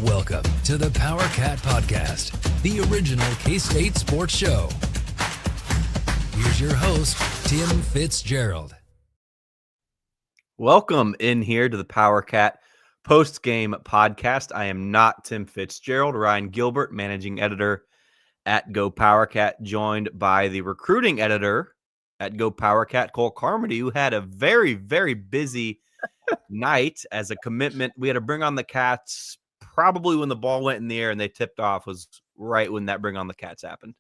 Welcome to the Powercat Podcast, the original K-State sports show. Here's your host, Tim Fitzgerald. Welcome in here to the Powercat postgame podcast. I am not Tim Fitzgerald. Ryan Gilbert, managing editor at GoPowercat, joined by the recruiting editor at GoPowercat, Cole Carmody, who had a very, very busy night as a commitment. We had to bring on the Cats probably when the ball went in the air and they tipped off was right when that bring on the Cats happened.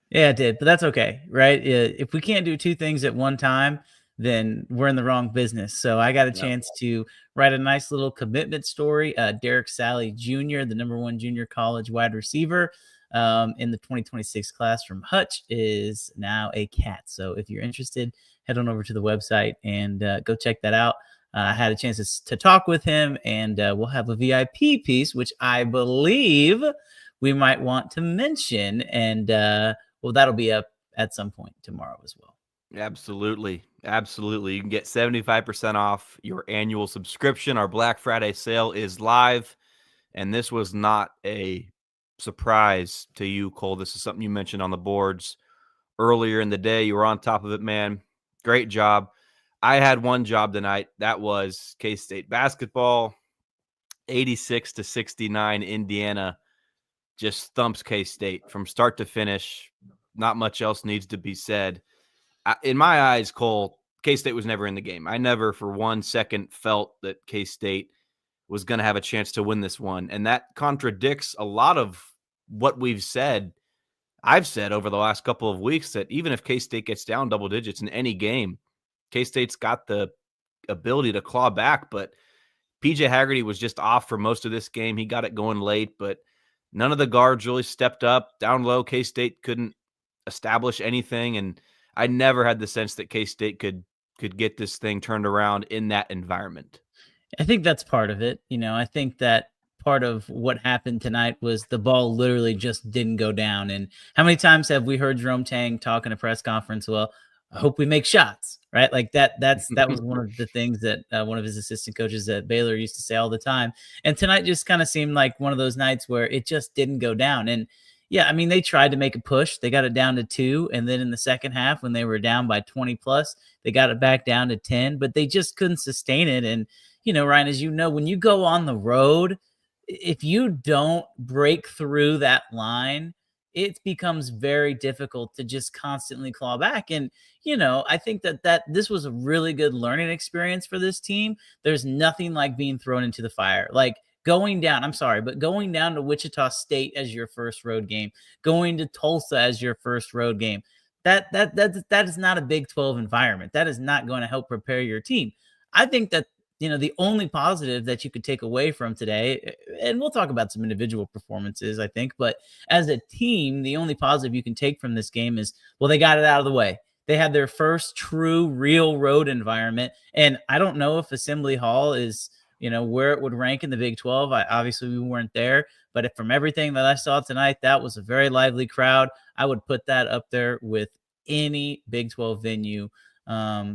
Yeah, it did, but that's okay, right? If we can't do two things at one time, then we're in the wrong business. So I got a chance to write a nice little commitment story. Derek Sally Jr., the number one junior college wide receiver in the 2026 class from Hutch, is now a Cat. So if you're interested, head on over to the website and go check that out. I had a chance to talk with him, and we'll have a VIP piece, which I believe we might want to mention. And well, that'll be up at some point tomorrow as well. Absolutely. Absolutely. You can get 75% off your annual subscription. Our Black Friday sale is live, and this was not a surprise to you, Cole. This is something you mentioned on the boards earlier in the day. You were on top of it, man. Great job. I had one job tonight. That was K-State basketball. 86-69, Indiana just thumps K-State from start to finish. Not much else needs to be said. In my eyes, Cole, K-State was never in the game. I never for 1 second felt that K-State was going to have a chance to win this one. And that contradicts a lot of what I've said over the last couple of weeks, that even if K-State gets down double digits in any game, K-State's got the ability to claw back. But PJ Haggerty was just off for most of this game. He got it going late, but none of the guards really stepped up. Down low, K-State couldn't establish anything, and I never had the sense that K-State could get this thing turned around in that environment. I think that's part of it. I think that part of what happened tonight was the ball literally just didn't go down. And how many times have we heard Jerome Tang talk in a press conference? Well, I hope we make shots, right? Like that was one of the things that one of his assistant coaches at Baylor used to say all the time. And tonight just kind of seemed like one of those nights where it just didn't go down. And yeah, I mean, they tried to make a push. They got it down to 2. And then in the second half, when they were down by 20 plus, they got it back down to 10, but they just couldn't sustain it. And, Ryan, as you know, when you go on the road, if you don't break through that line, it becomes very difficult to just constantly claw back. And, I think that this was a really good learning experience for this team. There's nothing like being thrown into the fire. Like, going down to Wichita State as your first road game, going to Tulsa as your first road game, that is not a Big 12 environment. That is not going to help prepare your team. I think that, the only positive that you could take away from today, and we'll talk about some individual performances, I think, but as a team, the only positive you can take from this game is, well, they got it out of the way. They had their first true, real road environment. And I don't know if Assembly Hall is, where it would rank in the Big 12. Obviously, we weren't there. But from everything that I saw tonight, that was a very lively crowd. I would put that up there with any Big 12 venue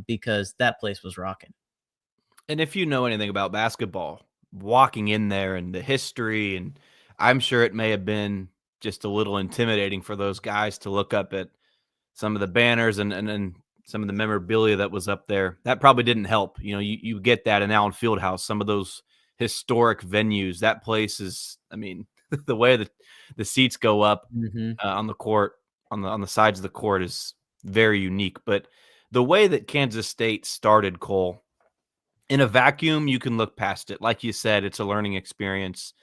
because that place was rocking. And if you know anything about basketball, walking in there and the history, and I'm sure it may have been just a little intimidating for those guys to look up at some of the banners and some of the memorabilia that was up there. That probably didn't help. You get that in Allen Fieldhouse, some of those historic venues. That place is, I mean, the way that the seats go up on the court, on the sides of the court is very unique. But the way that Kansas State started, Cole, in a vacuum, you can look past it. Like you said, it's a learning experience.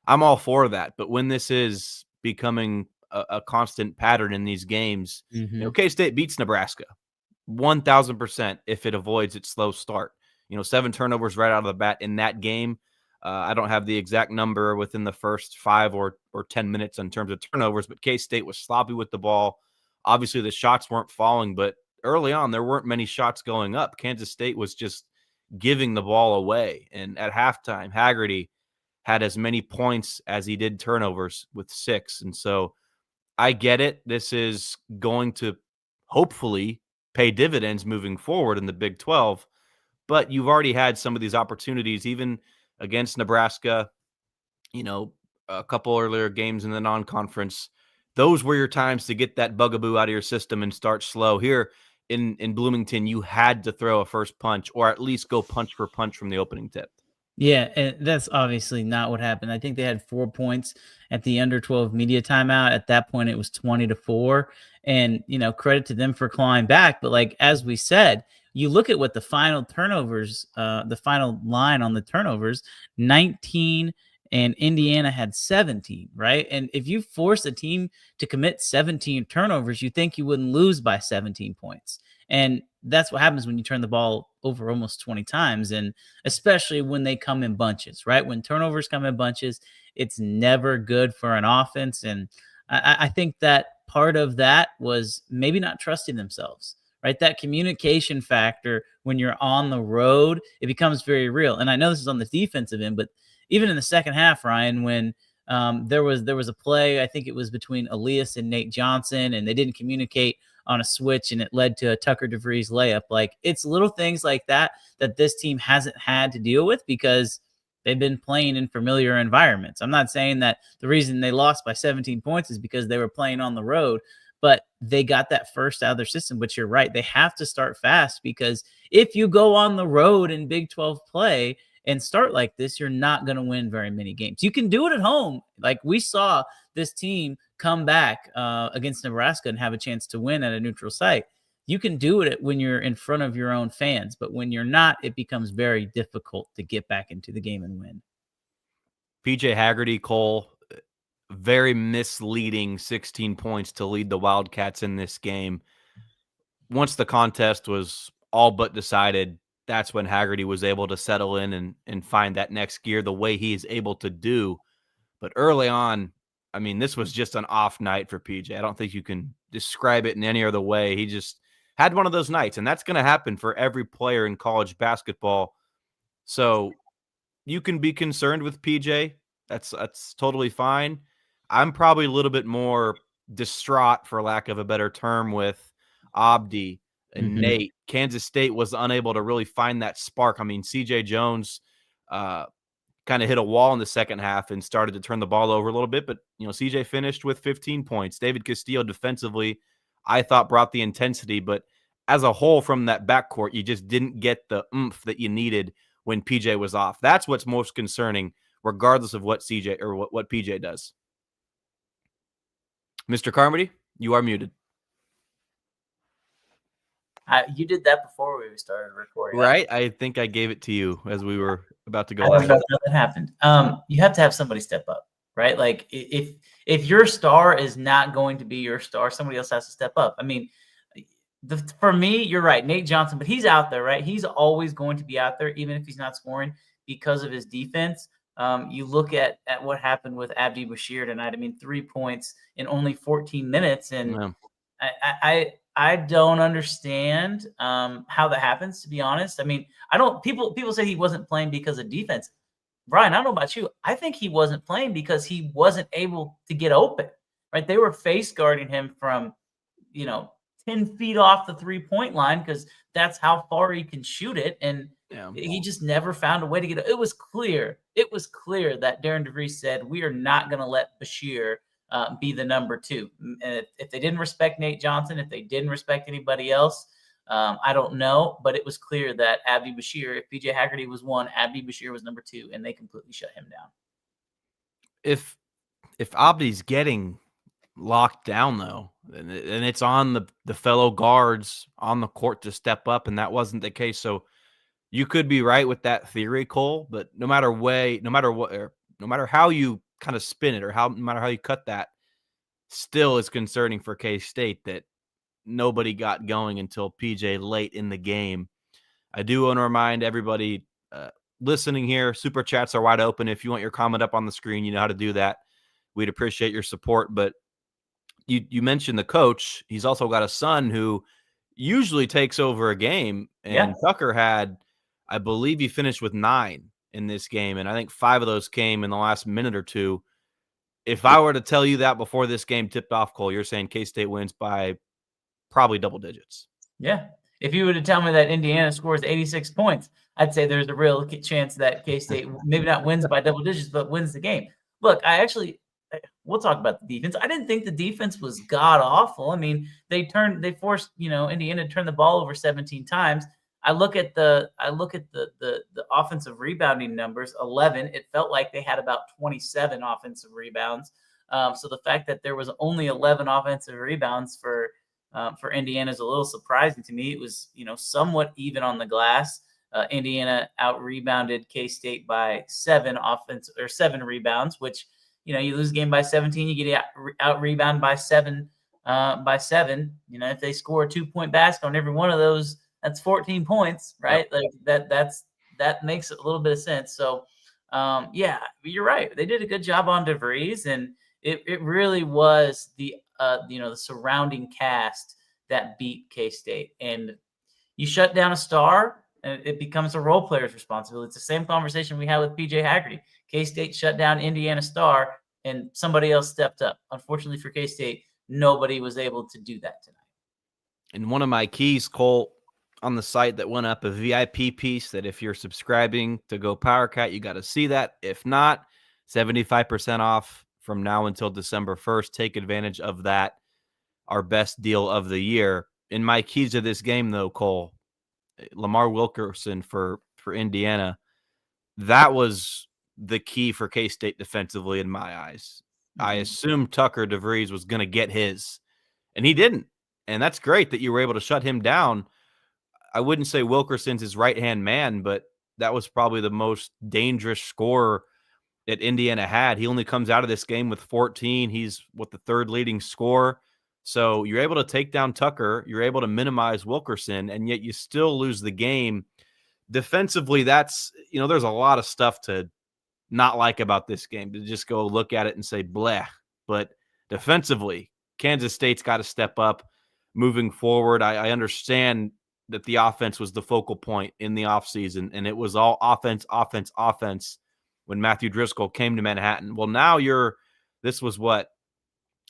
I'm all for that. But when this is becoming a constant pattern in these games, K-State beats Nebraska 1,000% if it avoids its slow start. 7 turnovers right out of the bat in that game. I don't have the exact number within the first 5 or 10 minutes in terms of turnovers, but K-State was sloppy with the ball. Obviously, the shots weren't falling, but early on, there weren't many shots going up. Kansas State was just giving the ball away. And at halftime, Haggerty had as many points as he did turnovers with 6. And so I get it. This is going to hopefully pay dividends moving forward in the Big 12. But you've already had some of these opportunities, even against Nebraska, a couple earlier games in the non-conference, those were your times to get that bugaboo out of your system and start slow. Here in Bloomington, you had to throw a first punch or at least go punch for punch from the opening tip. Yeah, and that's obviously not what happened. I think they had 4 points at the under 12 media timeout. At that point, it was 20-4. And, credit to them for clawing back. But like, as we said, you look at what the final turnovers, the final line on the turnovers, 19 and Indiana had 17, right? And if you force a team to commit 17 turnovers, you think you wouldn't lose by 17 points. And that's what happens when you turn the ball over almost 20 times. And especially when they come in bunches, right? When turnovers come in bunches, it's never good for an offense. And I think that part of that was maybe not trusting themselves, right? That communication factor when you're on the road, it becomes very real. And I know this is on the defensive end, but even in the second half, Ryan, when there was a play, I think it was between Elias and Nate Johnson, and they didn't communicate on a switch, and it led to a Tucker DeVries layup. Like, it's little things like that this team hasn't had to deal with because they've been playing in familiar environments. I'm not saying that the reason they lost by 17 points is because they were playing on the road, but they got that first out of their system. But you're right, they have to start fast, because if you go on the road in Big 12 play and start like this, you're not going to win very many games. You can do it at home. Like, we saw this team come back against Nebraska and have a chance to win at a neutral site. You can do it when you're in front of your own fans, but when you're not, it becomes very difficult to get back into the game and win. PJ Haggerty, Cole, very misleading 16 points to lead the Wildcats in this game. Once the contest was all but decided, that's when Haggerty was able to settle in and find that next gear the way he is able to do. But early on, I mean, this was just an off night for PJ. I don't think you can describe it in any other way. He just had one of those nights, and that's going to happen for every player in college basketball. So you can be concerned with PJ. That's totally fine. I'm probably a little bit more distraught, for lack of a better term, with Abdi and Nate. Kansas State was unable to really find that spark. I mean, CJ Jones kind of hit a wall in the second half and started to turn the ball over a little bit. But, CJ finished with 15 points. David Castillo defensively, I thought, brought the intensity. But as a whole from that backcourt, you just didn't get the oomph that you needed when PJ was off. That's what's most concerning, regardless of what CJ or what PJ does. Mr. Carmody, you are muted. You did that before we started recording, right? I think I gave it to you as we were about to go. I don't know how that happened. You have to have somebody step up, right? Like, if your star is not going to be your star, somebody else has to step up. I mean, for me, you're right, Nate Johnson, but he's out there, right? He's always going to be out there, even if he's not scoring, because of his defense. You look at what happened with Abdi Bashir tonight. I mean, 3 points in only 14 minutes, and I don't understand how that happens, to be honest. I mean, people say he wasn't playing because of defense. Brian, I don't know about you. I think he wasn't playing because he wasn't able to get open, right? They were face guarding him from, 10 feet off the 3-point line, because that's how far he can shoot it. And he just never found a way to get it. It was clear that Darren DeVries said, we are not going to let Bashir be the number 2. And if they didn't respect Nate Johnson, if they didn't respect anybody else, I don't know. But it was clear that Abdi Bashir, if PJ Haggerty was 1, Abdi Bashir was number 2, and they completely shut him down. If Abdi's getting locked down, though, and it's on the fellow guards on the court to step up, and that wasn't the case. So you could be right with that theory, Cole, but no matter how you kind of spin it, or no matter how you cut that, still is concerning for K-State that nobody got going until PJ late in the game. I do want to remind everybody listening here, super chats are wide open. If you want your comment up on the screen, you know how to do that. We'd appreciate your support. But you mentioned the coach. He's also got a son who usually takes over a game, and Tucker had, I believe he finished with 9 in this game, and I think 5 of those came in the last minute or two. If I were to tell you that before this game tipped off, Cole, you're saying K-State wins by probably double digits. Yeah. If you were to tell me that Indiana scores 86 points, I'd say there's a real chance that K-State maybe not wins by double digits, but wins the game. look, we'll talk about the defense. I didn't think the defense was god awful. I mean, they forced, Indiana to turn the ball over 17 times. I look at the offensive rebounding numbers, 11. It felt like they had about 27 offensive rebounds. So the fact that there was only 11 offensive rebounds for Indiana is a little surprising to me. It was, somewhat even on the glass. Indiana out rebounded K-State by 7 rebounds, which, you lose a game by 17, you get out rebound by 7. If they score a 2-point basket on every one of those, that's 14 points, right? Yep. Like that makes a little bit of sense. So, you're right. They did a good job on DeVries, and it really was the surrounding cast that beat K-State. And you shut down a star, and it becomes a role player's responsibility. It's the same conversation we had with PJ Haggerty. K-State shut down Indiana Star, and somebody else stepped up. Unfortunately for K-State, nobody was able to do that tonight. And one of my keys, Cole, on the site that went up, a VIP piece that if you're subscribing to GoPowercat, you got to see that. If not, 75% off from now until December 1st. Take advantage of that. Our best deal of the year. In my keys to this game, though, Cole, Lamar Wilkerson for Indiana, that was the key for K-State defensively in my eyes. Mm-hmm. I assumed Tucker DeVries was going to get his, and he didn't. And that's great that you were able to shut him down. I wouldn't say Wilkerson's his right-hand man, but that was probably the most dangerous scorer that Indiana had. He only comes out of this game with 14. He's the third leading scorer. So you're able to take down Tucker. You're able to minimize Wilkerson, and yet you still lose the game. Defensively, that's, there's a lot of stuff to not like about this game, to just go look at it and say, bleh. But defensively, Kansas State's got to step up moving forward. I understand that the offense was the focal point in the offseason, and it was all offense when Matthew Driscoll came to Manhattan. Well, now this was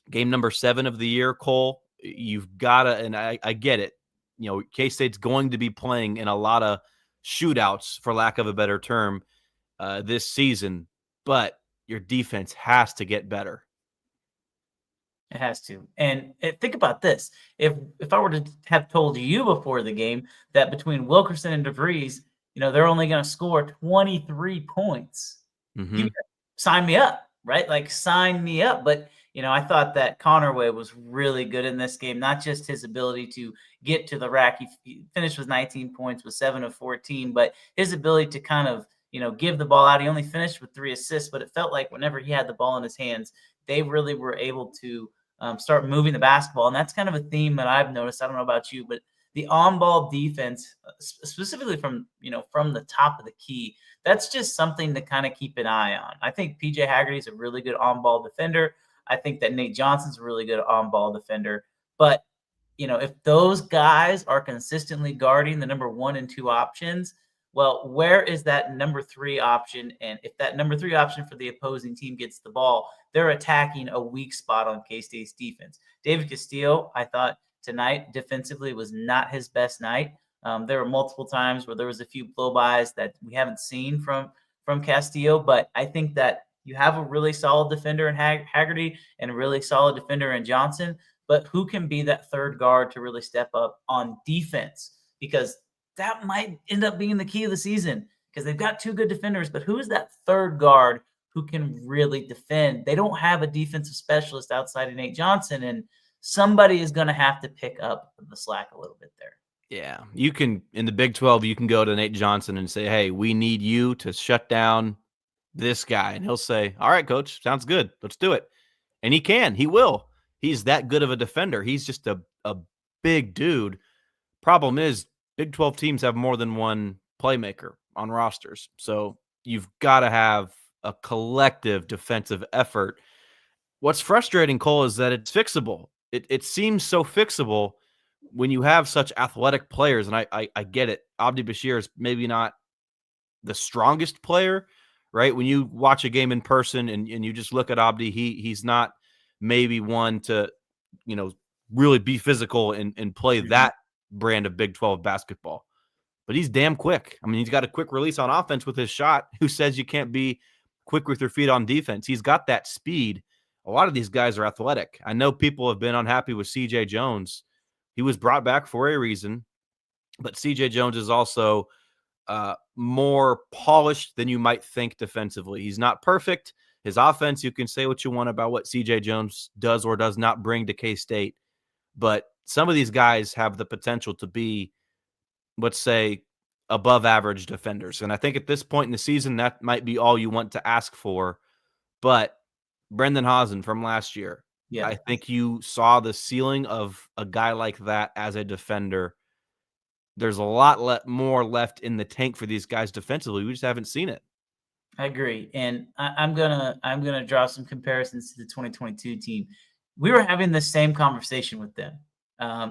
game number 7 of the year, Cole. You've got to, and I get it, K-State's going to be playing in a lot of shootouts, for lack of a better term, this season, but your defense has to get better. It has to. And think about this. If I were to have told you before the game that between Wilkerson and DeVries, they're only going to score 23 points, you sign me up, right? Like, sign me up. But, I thought that Connerway was really good in this game, not just his ability to get to the rack. He finished with 19 points with 7 of 14, but his ability to kind of, give the ball out. He only finished with 3 assists, but it felt like whenever he had the ball in his hands, they really were able to start moving the basketball. And that's kind of a theme that I've noticed. I don't know about you, but the on-ball defense, specifically from the top of the key, that's just something to kind of keep an eye on. I think PJ Haggerty is a really good on-ball defender. I think that Nate Johnson's a really good on-ball defender. But, if those guys are consistently guarding the number 1 and 2 options, well, where is that number 3 option? And if that number 3 option for the opposing team gets the ball, they're attacking a weak spot on K-State's defense. David Castillo, I thought tonight defensively was not his best night. There were multiple times where there was a few blow-bys that we haven't seen from Castillo, but I think that you have a really solid defender in Haggerty and a really solid defender in Johnson, but who can be that third guard to really step up on defense? Because that might end up being the key of the season, because they've got 2 good defenders, but who is that third guard who can really defend? They don't have a defensive specialist outside of Nate Johnson, and somebody is going to have to pick up the slack a little bit there. Yeah, you can, in the Big 12, you can go to Nate Johnson and say, hey, we need you to shut down this guy. And he'll say, all right, coach, sounds good. Let's do it. And he will. He's that good of a defender. He's just a big dude. Problem is, Big 12 teams have more than one playmaker on rosters. So you've got to have a collective defensive effort. What's frustrating, Cole, is that it's fixable. It seems so fixable when you have such athletic players. And I get it. Abdi Bashir is maybe not the strongest player, right? When you watch a game in person and you just look at Abdi, he's not maybe one to, really be physical and play that brand of Big 12 basketball. But he's damn quick. I mean, he's got a quick release on offense with his shot. Who says you can't be quick with your feet on defense. He's got that speed. A lot of these guys are athletic. I know people have been unhappy with CJ Jones. He was brought back for a reason, but CJ Jones is also more polished than you might think defensively. He's not perfect. His offense, you can say what you want about what CJ Jones does or does not bring to K-State, but some of these guys have the potential to be, let's say, above average defenders. And I think at this point in the season, that might be all you want to ask for. But Brendan Hausen from last year, I think you saw the ceiling of a guy like that as a defender. There's a lot more left in the tank for these guys defensively. We just haven't seen it. I agree, and I'm gonna draw some comparisons to the 2022 team. We were having the same conversation with them.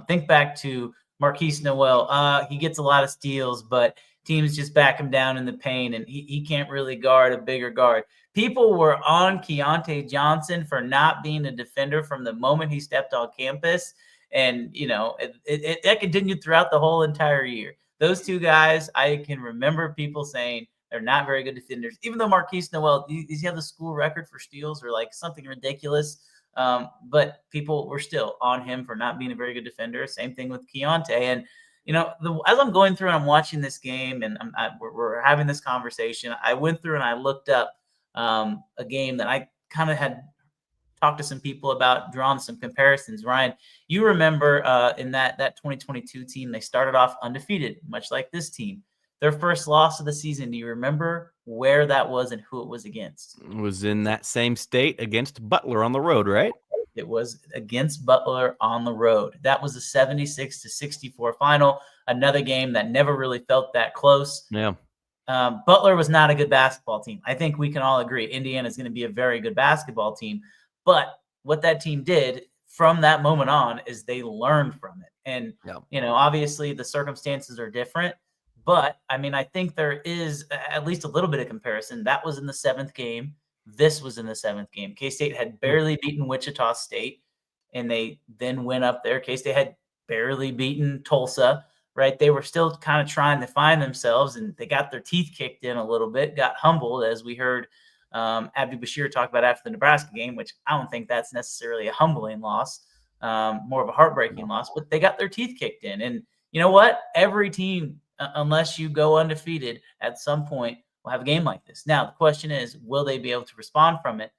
Think back to Marquise Noel. He gets a lot of steals, but teams just back him down in the paint, and he can't really guard a bigger guard. People were on Keontae Johnson for not being a defender from the moment he stepped on campus. And, that continued throughout the whole entire year. Those two guys, I can remember people saying they're not very good defenders. Even though Marquise Noel, does he have the school record for steals or like something ridiculous? But people were still on him for not being a very good defender. Same thing with Keontae. And, as I'm going through and I'm watching this game and we're having this conversation, I went through and I looked up a game that I kind of had talked to some people about, drawn some comparisons. Ryan, you remember in that 2022 team, they started off undefeated, much like this team. Their first loss of the season, do you remember where that was and who it was against? It was in that same state against Butler on the road, right? It was against Butler on the road. That was a 76-64 final, another game that never really felt that close. Yeah. Butler was not a good basketball team. I think we can all agree Indiana is going to be a very good basketball team. But what that team did from that moment on is they learned from it. And, obviously the circumstances are different. But, I think there is at least a little bit of comparison. That was in the 7th game. This was in the 7th game. K-State had barely beaten Wichita State, and they then went up there. K-State had barely beaten Tulsa, right? They were still kind of trying to find themselves, and they got their teeth kicked in a little bit, got humbled, as we heard Abdi Bashir talk about after the Nebraska game, which I don't think that's necessarily a humbling loss, more of a heartbreaking loss, but they got their teeth kicked in. And you know what? Every team, unless you go undefeated at some point, will have a game like this. Now, the question is, will they be able to respond from it?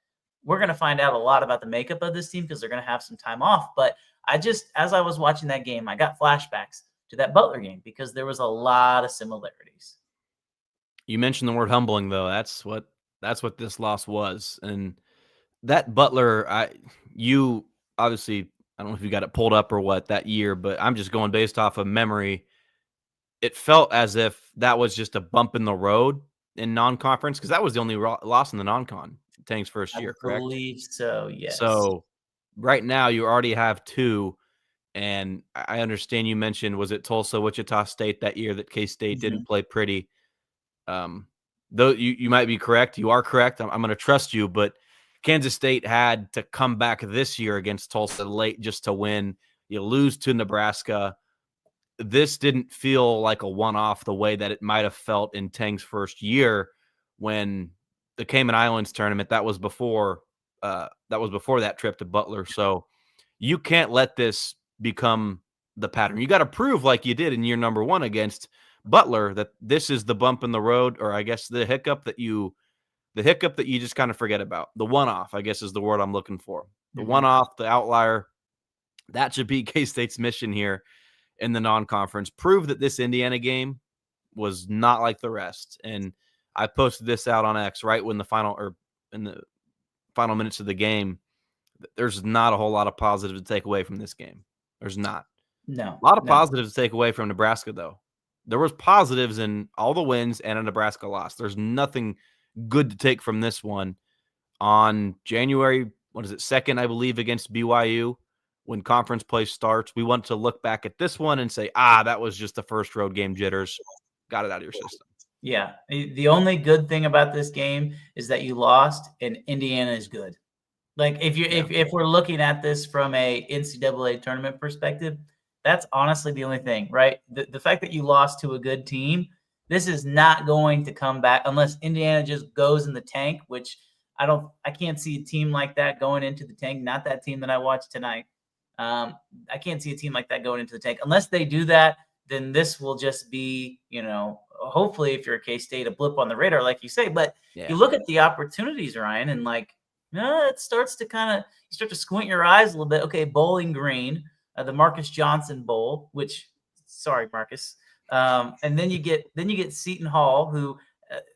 We're going to find out a lot about the makeup of this team because they're going to have some time off. But as I was watching that game, I got flashbacks to that Butler game because there was a lot of similarities. You mentioned the word humbling, though. That's what this loss was. And that Butler, you obviously, I don't know if you got it pulled up or what that year, but I'm just going based off of memory. It felt as if that was just a bump in the road in non-conference because that was the only loss in the non-con Tang's first year, correct? I believe so, yes. So right now you already have 2, and I understand you mentioned, was it Tulsa, Wichita State that year that K-State didn't play pretty? Though you might be correct. You are correct. I'm going to trust you, but Kansas State had to come back this year against Tulsa late just to win. You lose to Nebraska. This didn't feel like a one-off the way that it might have felt in Tang's first year when the Cayman Islands tournament, that was before that trip to Butler. So you can't let this become the pattern. You got to prove like you did in year number 1 against Butler that this is the bump in the road, or I guess the hiccup that you just kind of forget about. The one-off, I guess, is the word I'm looking for. The one-off, the outlier. That should be K-State's mission here in the non-conference. Prove that this Indiana game was not like the rest. And I posted this out on X right when in the final minutes of the game. There's not a whole lot of positives to take away from this game. There's not. No. A lot of positives to take away from Nebraska, though. There was positives in all the wins and a Nebraska loss. There's nothing good to take from this one. On January, 2nd, I believe, against BYU, when conference play starts, we want to look back at this one and say, that was just the first road game jitters. Got it out of your system. Yeah. The only good thing about this game is that you lost and Indiana is good. Like if we're looking at this from a NCAA tournament perspective, that's honestly the only thing, right? The fact that you lost to a good team This is not going to come back unless Indiana just goes in the tank, which I can't see a team like that going into the tank. Not that team that I watched tonight. I can't see a team like that going into the tank. Unless they do that, then this will just be, hopefully if you're a K-State, a blip on the radar, like you say. But you look at the opportunities, Ryan, and it starts to you start to squint your eyes a little bit. Okay, Bowling Green, the Marcus Johnson Bowl, sorry, Marcus. And then you get Seton Hall, who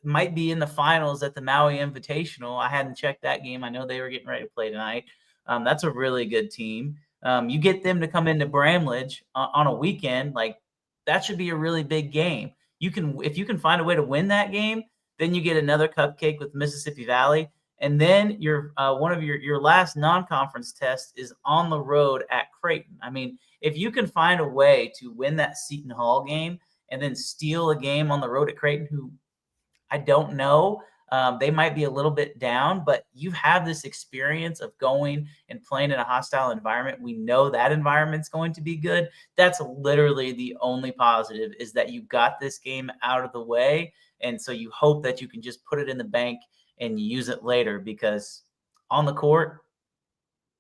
might be in the finals at the Maui Invitational. I hadn't checked that game. I know they were getting ready to play tonight. That's a really good team. You get them to come into Bramlage on a weekend, that should be a really big game. If you can find a way to win that game, then you get another cupcake with Mississippi Valley, and then one of your last non-conference test is on the road at Creighton. I mean, if you can find a way to win that Seton Hall game and then steal a game on the road at Creighton, who I don't know. They might be a little bit down, but you have this experience of going and playing in a hostile environment. We know that environment's going to be good. That's literally the only positive, is that you got this game out of the way. And so you hope that you can just put it in the bank and use it later, because on the court,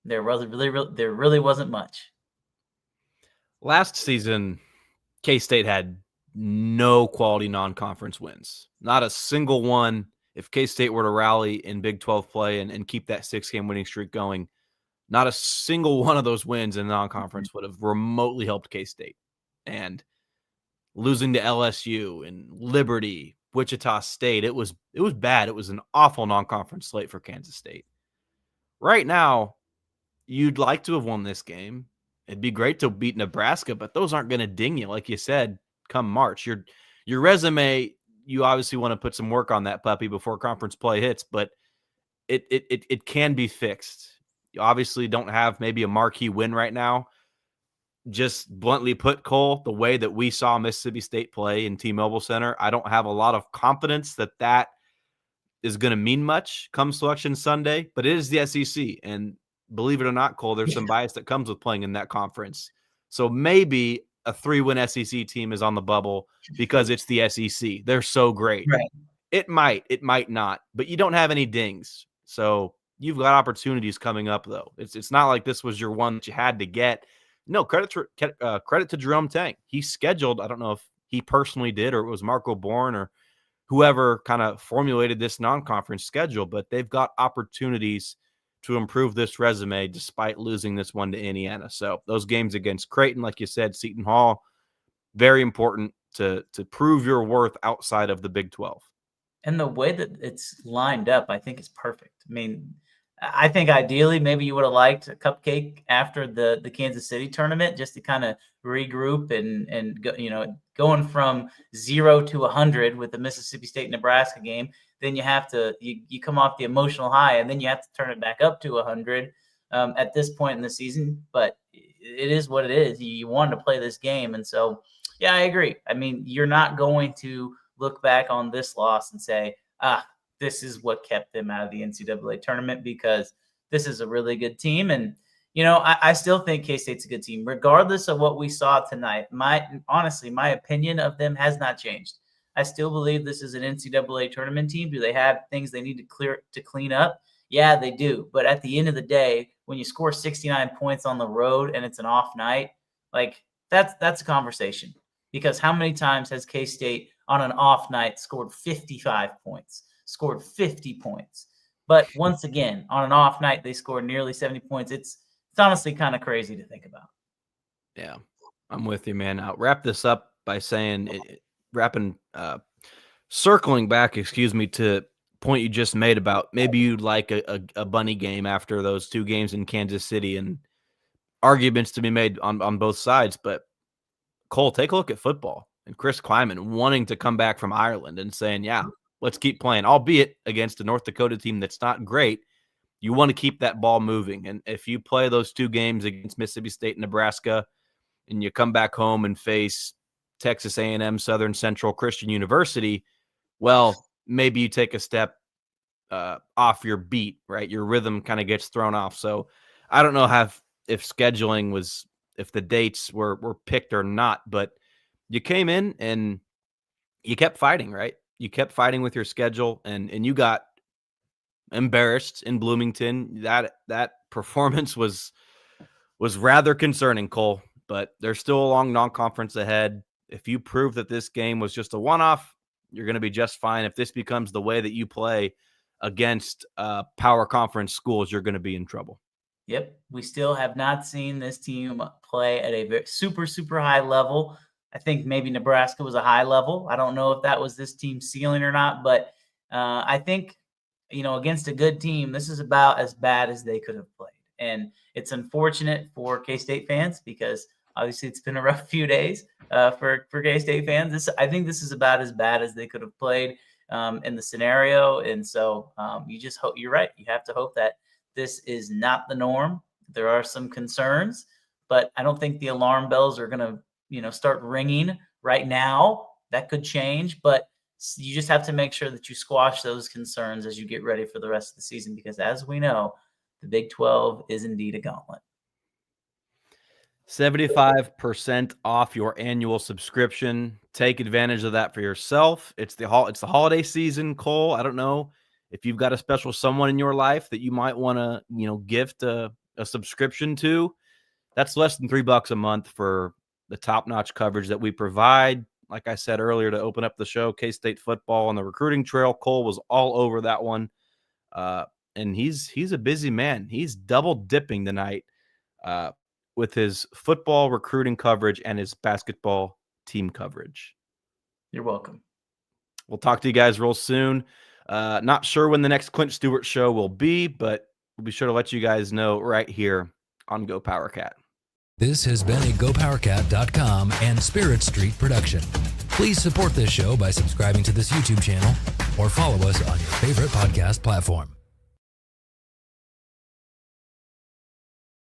there really wasn't much. Last season, K-State had no quality non-conference wins. Not a single one. If K-State were to rally in Big 12 play and keep that 6-game winning streak going, not a single one of those wins in non-conference would have remotely helped K-State. And losing to LSU and Liberty, Wichita State, it was bad. It was an awful non-conference slate for Kansas State. Right now, you'd like to have won this game. It'd be great to beat Nebraska, but those aren't going to ding you, like you said, come March. Your resume, you obviously want to put some work on that puppy before conference play hits, but it can be fixed. You obviously don't have maybe a marquee win right now. Just bluntly put, Cole, the way that we saw Mississippi State play in T-Mobile Center, I don't have a lot of confidence that is going to mean much come Selection Sunday, but it is the SEC. And believe it or not, Cole, there's some bias that comes with playing in that conference. So maybe a 3-win SEC team is on the bubble because it's the SEC. They're so great. Right. It might not, but you don't have any dings. So you've got opportunities coming up, though. It's not like this was your one that you had to get. No, credit to Jerome Tang. He scheduled, I don't know if he personally did or it was Marco Bourne or whoever kind of formulated this non-conference schedule, but they've got opportunities to improve this resume despite losing this one to Indiana. So those games against Creighton, like you said, Seton Hall, very important to prove your worth outside of the Big 12. And the way that it's lined up, I think is perfect. I mean, I think ideally maybe you would have liked a cupcake after the Kansas City tournament just to kind of regroup and go, going from 0 to 100 with the Mississippi State Nebraska game. Then you have to you come off the emotional high and then you have to turn it back up to 100 at this point in the season. But it is what it is. You wanted to play this game, and so yeah, I agree. I mean, you're not going to look back on this loss and say, this is what kept them out of the NCAA tournament, because this is a really good team. And, I still think K-State's a good team, regardless of what we saw tonight. My opinion of them has not changed. I still believe this is an NCAA tournament team. Do they have things they need to clean up? Yeah, they do. But at the end of the day, when you score 69 points on the road and it's an off night, that's a conversation. Because how many times has K-State on an off night scored 55 points? Scored 50 points. But once again, on an off night, they scored nearly 70 points. It's honestly kind of crazy to think about. Yeah, I'm with you, man. I'll wrap this up by saying, circling back, to point you just made about maybe you'd like a bunny game after those 2 games in Kansas City, and arguments to be made on both sides. But Cole, take a look at football and Chris Kleiman wanting to come back from Ireland and saying, yeah, let's keep playing, albeit against a North Dakota team that's not great. You want to keep that ball moving. And if you play those 2 games against Mississippi State and Nebraska, and you come back home and face Texas A&M, Southern Central Christian University, well, maybe you take a step off your beat, right? Your rhythm kind of gets thrown off. So I don't know if scheduling if the dates were picked or not, but you came in and you kept fighting, right? You kept fighting with your schedule, and you got embarrassed in Bloomington. That performance was rather concerning, Cole, but there's still a long non-conference ahead. If you prove that this game was just a one-off, you're going to be just fine. If this becomes the way that you play against power conference schools, you're going to be in trouble. Yep. We still have not seen this team play at a very super, super high level. I think maybe Nebraska was a high level. I don't know if that was this team's ceiling or not, but I think, against a good team, this is about as bad as they could have played. And it's unfortunate for K-State fans because obviously it's been a rough few days for K-State fans. I think this is about as bad as they could have played in the scenario. And so you just hope, you're right. You have to hope that this is not the norm. There are some concerns, but I don't think the alarm bells are going to, start ringing right now. That could change, but you just have to make sure that you squash those concerns as you get ready for the rest of the season, because as we know, the Big 12 is indeed a gauntlet. 75% off your annual subscription. Take advantage of that for yourself. It's the holiday season, Cole. I don't know if you've got a special someone in your life that you might want to, gift a subscription to. That's less than $3 a month for the top-notch coverage that we provide. Like I said earlier, to open up the show, K-State football on the recruiting trail. Cole was all over that one. And he's a busy man. He's double dipping tonight with his football recruiting coverage and his basketball team coverage. You're welcome. We'll talk to you guys real soon. Not sure when the next Clint Stewart show will be, but we'll be sure to let you guys know right here on GoPowercat. This has been a GoPowercat.com and Spirit Street production. Please support this show by subscribing to this YouTube channel or follow us on your favorite podcast platform.